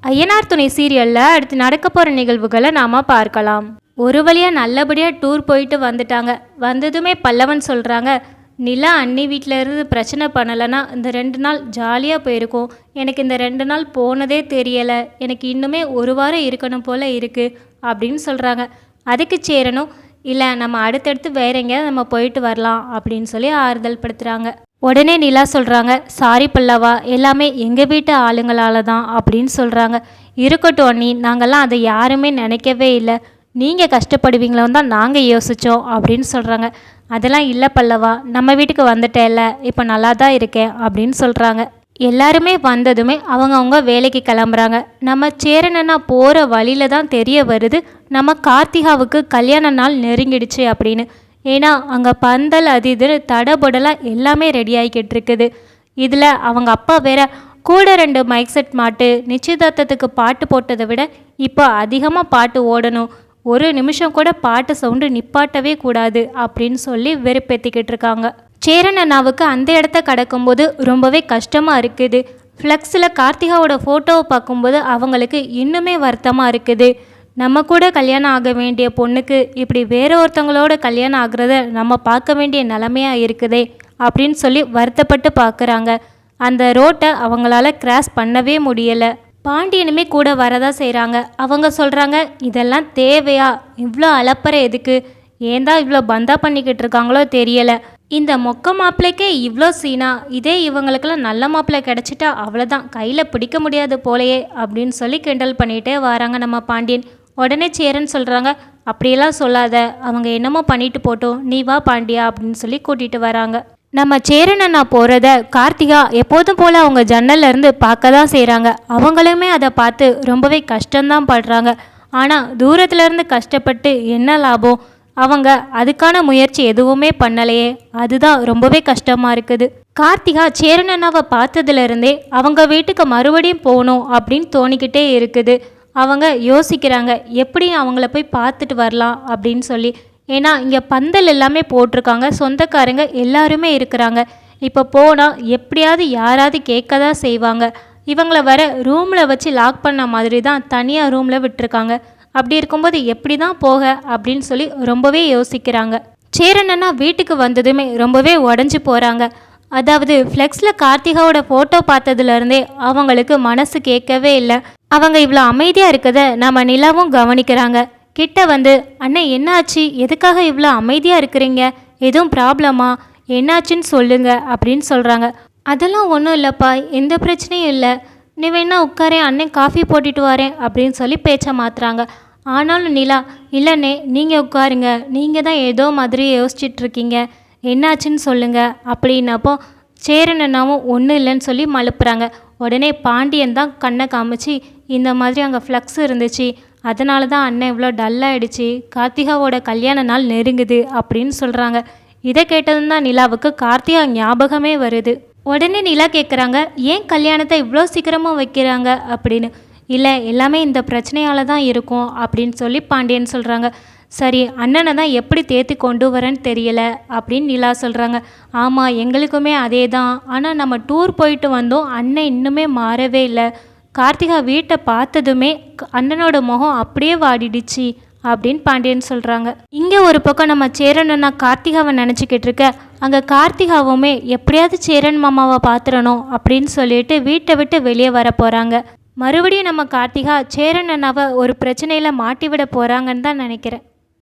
ஐயனார் துணை சீரியலில் அடுத்து நடக்க போகிற நிகழ்வுகளை நாம் பார்க்கலாம். ஒரு வழியாக நல்லபடியாக டூர் போயிட்டு வந்துட்டாங்க. வந்ததுமே பல்லவன் சொல்கிறாங்க, நிலா அண்ணி வீட்டில் இருந்து பிரச்சனை பண்ணலைன்னா இந்த 2 நாள் ஜாலியாக போயிருக்கோம். எனக்கு இந்த 2 நாள் போனதே தெரியலை. எனக்கு இன்னுமே ஒரு வாரம் இருக்கணும் போல் இருக்குது அப்படின்னு சொல்கிறாங்க. அதுக்கு சேரணும், இல்லை நம்ம அடுத்தடுத்து வேற எங்கேயாவது நம்ம போயிட்டு வரலாம் அப்படின்னு சொல்லி ஆறுதல் படுத்துகிறாங்க. உடனே நிலா சொல்கிறாங்க, சாரி பல்லவா, எல்லாமே எங்கள் வீட்டு ஆளுங்களால தான் அப்படின்னு சொல்கிறாங்க. இருக்கட்டும் அண்ணி, நாங்கள்லாம் அதை யாருமே நினைக்கவே இல்லை. நீங்கள் கஷ்டப்படுவீங்களோன்னு தான் நாங்கள் யோசித்தோம் அப்படின்னு சொல்கிறாங்க. அதெல்லாம் இல்லை பல்லவா, நம்ம வீட்டுக்கு வந்துட்டேல்ல, இப்போ நல்லா தான் இருக்கேன் அப்படின்னு சொல்கிறாங்க. எல்லாருமே வந்ததுமே அவங்கவுங்க வேலைக்கு கிளம்புறாங்க. நம்ம சேரனண்ணா போகிற வழியில தான் தெரிய வருது நம்ம கார்த்திகாவுக்கு கல்யாண நாள் நெருங்கிடுச்சு அப்படின்னு. ஏன்னா அங்கே பந்தல் அது இது தடபுடலாக எல்லாமே ரெடி ஆகிக்கிட்டு இருக்குது. இதில் அவங்க அப்பா வேற கூட 2 மைக் செட் மாட்டு நிச்சயதார்த்தத்துக்கு பாட்டு போட்டதை விட இப்போ அதிகமாக பாட்டு ஓடணும், ஒரு நிமிஷம் கூட பாட்டு சவுண்டு நிப்பாட்டவே கூடாது அப்படின்னு சொல்லி வெறுப்பேற்றிக்கிட்டு இருக்காங்க. சேரன் அண்ணாவுக்கு அந்த இடத்த கடக்கும்போது ரொம்பவே கஷ்டமாக இருக்குது. ஃப்ளெக்ஸில் கார்த்திகாவோட ஃபோட்டோவை பார்க்கும்போது அவங்களுக்கு இன்னுமே வருத்தமாக இருக்குது. நம்ம கூட கல்யாணம் ஆக வேண்டிய பொண்ணுக்கு இப்படி வேற ஒருத்தவங்களோட கல்யாணம் ஆகுறத நம்ம பார்க்க வேண்டிய நிலமையாக இருக்குதே அப்படின்னு சொல்லி வருத்தப்பட்டு பார்க்குறாங்க. அந்த ரோட்டை அவங்களால கிராஸ் பண்ணவே முடியலை. பாண்டியனுமே கூட வரதா செய்கிறாங்க. அவங்க சொல்கிறாங்க, இதெல்லாம் தேவையா, இவ்வளோ அலப்பறை எதுக்கு, ஏன் தான் இவ்வளோ பந்தா பண்ணிக்கிட்டு இருக்காங்களோ தெரியலை. இந்த மொக்க மாப்பிள்ளைக்கே இவ்வளோ சீனா, இதே இவங்களுக்கெல்லாம் நல்ல மாப்பிள்ளை கிடச்சிட்டா அவ்வளோதான், கையில் பிடிக்க முடியாது போலையே அப்படின்னு சொல்லி கிண்டல் பண்ணிகிட்டே வராங்க நம்ம பாண்டியன். உடனே சேரன் சொல்கிறாங்க, அப்படியெல்லாம் சொல்லாத, அவங்க என்னமோ பண்ணிட்டு போட்டோம், நீ வா பாண்டியா அப்படின்னு சொல்லி கூட்டிகிட்டு வராங்க. நம்ம சேரன் அண்ணா போகிறத கார்த்திகா எப்போதும் போல் அவங்க ஜன்னல்லேருந்து பார்க்க தான் செய்கிறாங்க. அவங்களுமே அதை பார்த்து ரொம்பவே கஷ்டம்தான் படுறாங்க. ஆனால் தூரத்துலேருந்து கஷ்டப்பட்டு என்ன லாபம், அவங்க அதுக்கான முயற்சி எதுவுமே பண்ணலையே, அதுதான் ரொம்பவே கஷ்டமாக இருக்குது. கார்த்திகா சேரன் அண்ணாவை பார்த்ததுலேருந்தே அவங்க வீட்டுக்கு மறுபடியும் போகணும் அப்படின்னு தோணிக்கிட்டே இருக்குது. அவங்க யோசிக்கிறாங்க எப்படி அவங்கள போய் பார்த்துட்டு வரலாம் அப்படின்னு சொல்லி. ஏன்னா இங்கே பந்தல் எல்லாமே போட்டிருக்காங்க, சொந்தக்காரங்க எல்லாருமே இருக்கிறாங்க. இப்போ போனால் எப்படியாவது யாராவது கேட்க தான் செய்வாங்க. இவங்கள வர ரூமில் வச்சு லாக் பண்ண மாதிரி தான் தனியாக ரூமில் விட்டுருக்காங்க. அப்படி இருக்கும்போது எப்படி தான் போக அப்படின்னு சொல்லி ரொம்பவே யோசிக்கிறாங்க. சேரனண்ணா வீட்டுக்கு வந்ததுமே ரொம்பவே உடஞ்சி போகிறாங்க. அதாவது ஃப்ளெக்ஸில் கார்த்திகாவோட ஃபோட்டோ பார்த்ததுலேருந்தே அவங்களுக்கு மனசு கேட்கவே இல்லை. அவங்க இவ்வளோ அமைதியாக இருக்கதை நம்ம நிலாவும் கவனிக்கிறாங்க. கிட்ட வந்து, அண்ணன் என்னாச்சு, எதுக்காக இவ்வளோ அமைதியாக இருக்கிறீங்க, எதுவும் ப்ராப்ளமா, என்னாச்சுன்னு சொல்லுங்க அப்படின்னு சொல்கிறாங்க. அதெல்லாம் ஒன்றும் இல்லைப்பா, எந்த பிரச்சனையும் இல்லை, நீ வேணா உட்காரேன், அண்ணன் காஃபி போட்டுட்டு வரேன் அப்படின்னு சொல்லி பேச்சை மாற்றுறாங்க. ஆனாலும் நிலா, இல்லைண்ணே நீங்கள் உட்காருங்க, நீங்கள் தான் ஏதோ மாதிரி யோசிச்சிட்ருக்கீங்க, என்னாச்சுன்னு சொல்லுங்கள் அப்படின்னப்போ சேரனண்ணாவும் ஒன்றும் இல்லைன்னு சொல்லி மழுப்புறாங்க. உடனே பாண்டியன் தான் கண்ணை காமிச்சு, இந்த மாதிரி அங்கே ஃப்ளக்ஸ் இருந்துச்சு, அதனால தான் அண்ணன் இவ்வளோ டல்லாகிடுச்சு, கார்த்திகாவோட கல்யாண நாள் நெருங்குது அப்படின்னு சொல்கிறாங்க. இதை கேட்டதும் தான் நிலாவுக்கு கார்த்திகா ஞாபகமே வருது. உடனே நிலா கேட்குறாங்க, ஏன் கல்யாணத்தை இவ்வளோ சீக்கிரமாக வைக்கிறாங்க அப்படின்னு. இல்லை, எல்லாமே இந்த பிரச்சனையால் தான் இருக்கும் அப்படின்னு சொல்லி பாண்டியன் சொல்கிறாங்க. சரி, அண்ணனை தான் எப்படி தேத்தி கொண்டு வரேன்னு தெரியலை அப்படின்னு நிலா சொல்கிறாங்க. ஆமாம், எங்களுக்குமே அதே தான், ஆனால் நம்ம டூர் போயிட்டு வந்தோம், அண்ணன் இன்னுமே மாறவே இல்லை. கார்த்திகா வீட்டை பார்த்ததுமே அண்ணனோட முகம் அப்படியே வாடிடுச்சு அப்படின்னு பாண்டியன் சொல்கிறாங்க. இங்கே ஒரு பக்கம் நம்ம சேரனண்ணா கார்த்திகாவை நினச்சிக்கிட்டு இருக்க, அங்கே கார்த்திகாவுமே எப்படியாவது சேரன் மாமாவை பார்த்துடணும் அப்படின்னு சொல்லிட்டு வீட்டை விட்டு வெளியே வர போகிறாங்க. மறுபடியும் நம்ம கார்த்திகா சேரன் அண்ணாவை ஒரு பிரச்சனையில் மாட்டி விட போகிறாங்கன்னு தான் நினைக்கிறேன்.